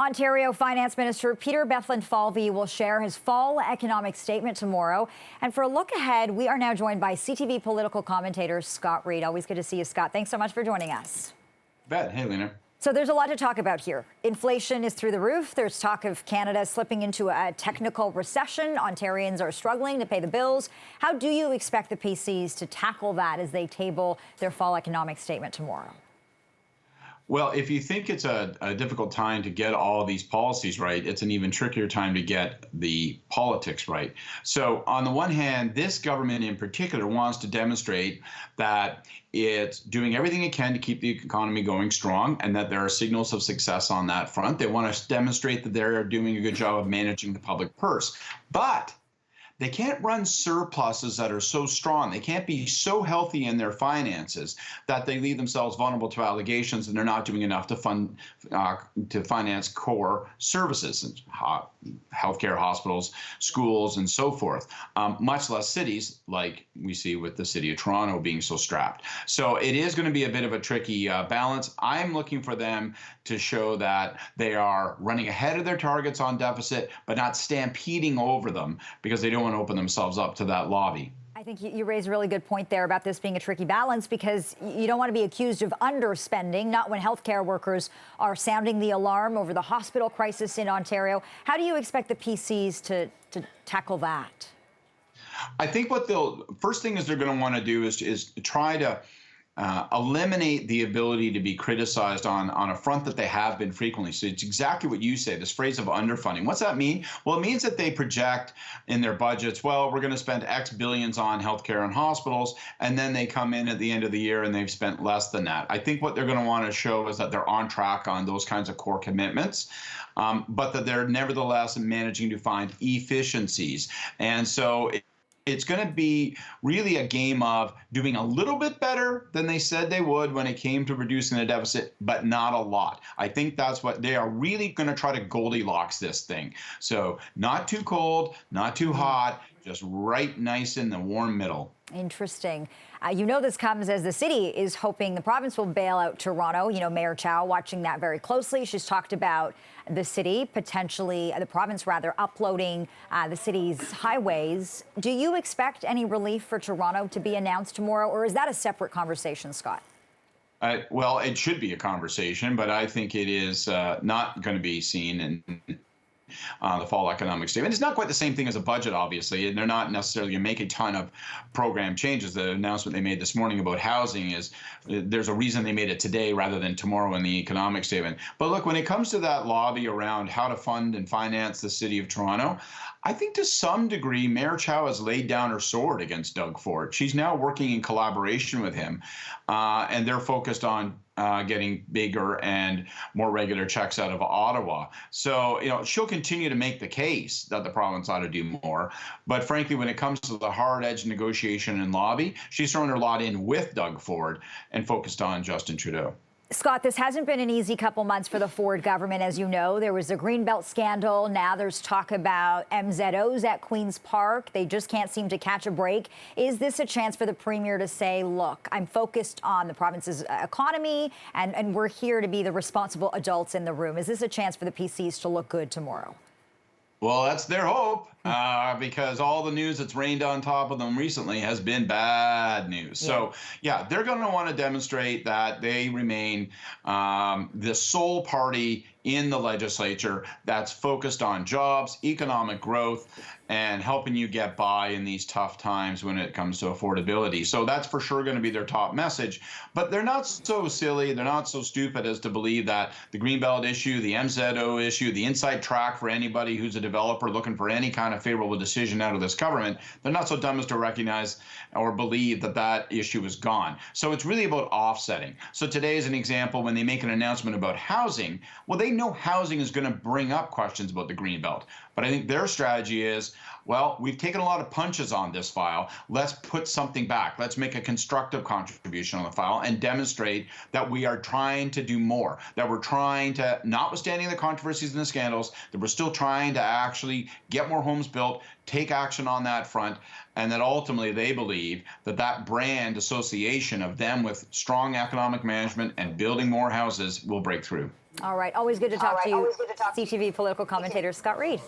Ontario Finance Minister Peter Bethlenfalvy will share his fall economic statement tomorrow. And for a look ahead, we are now joined by CTV political commentator Scott Reid. Always good to see you, Scott. Thanks so much for joining us. Bet. Hey, Lena. So there's a lot to talk about here. Inflation is through the roof. There's talk of Canada slipping into a technical recession. Ontarians are struggling to pay the bills. How do you expect the PCs to tackle that as they table their fall economic statement tomorrow? Well, if you think it's a difficult time to get all these policies right, it's an even trickier time to get the politics right. So on the one hand, this government in particular wants to demonstrate that it's doing everything it can to keep the economy going strong and that there are signals of success on that front. They want to demonstrate that they're doing a good job of managing the public purse. But they can't run surpluses that are so strong. They can't be so healthy in their finances that they leave themselves vulnerable to allegations and they're not doing enough to finance core services, healthcare, hospitals, schools, and so forth. Much less cities, like we see with the city of Toronto being so strapped. So it is going to be a bit of a tricky balance. I'm looking for them to show that they are running ahead of their targets on deficit, but not stampeding over them because they don't want to open themselves up to that lobby. I think you raise a really good point there about this being a tricky balance because you don't want to be accused of underspending, not when healthcare workers are sounding the alarm over the hospital crisis in Ontario. How do you expect the PCs to tackle that? I think what first thing is they're going to want to do is try to eliminate the ability to be criticized on a front that they have been frequently. So it's exactly what you say, this phrase of underfunding. What's that mean? Well, it means that they project in their budgets, well, we're going to spend X billions on healthcare and hospitals, and then they come in at the end of the year and they've spent less than that. I think what they're going to want to show is that they're on track on those kinds of core commitments, but that they're nevertheless managing to find efficiencies. And so it's going to be really a game of doing a little bit better than they said they would when it came to reducing the deficit, but not a lot. I think that's what they are really going to try to Goldilocks this thing. So not too cold, not too hot, just right nice in the warm middle. Interesting. You know, this comes as the city is hoping the province will bail out Toronto. You know, Mayor Chow watching that very closely. She's talked about the city, potentially the province rather, uploading the city's highways. Do you expect any relief for Toronto to be announced tomorrow, or is that a separate conversation, Scott? Well, it should be a conversation, but I think it is not going to be seen in the fall economic statement. It's not quite the same thing as a budget, obviously, and they're not necessarily going to make a ton of program changes. The announcement they made this morning about housing is there's a reason they made it today rather than tomorrow in the economic statement. But look, when it comes to that lobby around how to fund and finance the city of Toronto, I think to some degree, Mayor Chow has laid down her sword against Doug Ford. She's now working in collaboration with him, and they're focused on getting bigger and more regular checks out of Ottawa. So, you know, she'll continue to make the case that the province ought to do more. But frankly, when it comes to the hard-edged negotiation and lobby, she's thrown her lot in with Doug Ford and focused on Justin Trudeau. Scott, this hasn't been an easy couple months for the Ford government. As you know, there was a Greenbelt scandal. Now there's talk about MZOs at Queen's Park. They just can't seem to catch a break. Is this a chance for the Premier to say, look, I'm focused on the province's economy and we're here to be the responsible adults in the room? Is this a chance for the PCs to look good tomorrow? Well, that's their hope, because all the news that's rained on top of them recently has been bad news. Yeah. So, yeah, they're going to want to demonstrate that they remain the sole party in the legislature that's focused on jobs, economic growth, and helping you get by in these tough times when it comes to affordability. So that's for sure going to be their top message. But they're not so silly, they're not so stupid as to believe that the Greenbelt issue, the MZO issue, the inside track for anybody who's a developer looking for any kind of favorable decision out of this government, they're not so dumb as to recognize or believe that that issue is gone. So it's really about offsetting. So today is an example when they make an announcement about housing. Well, they know housing is going to bring up questions about the Greenbelt. But I think their strategy is, well, we've taken a lot of punches on this file. Let's put something back. Let's make a constructive contribution on the file and demonstrate that we are trying to do more, that we're trying to, notwithstanding the controversies and the scandals, that we're still trying to actually get more homes built, take action on that front, and that ultimately they believe that that brand association of them with strong economic management and building more houses will break through. All right. Always good to talk to you. CTV political commentator Scott Reed.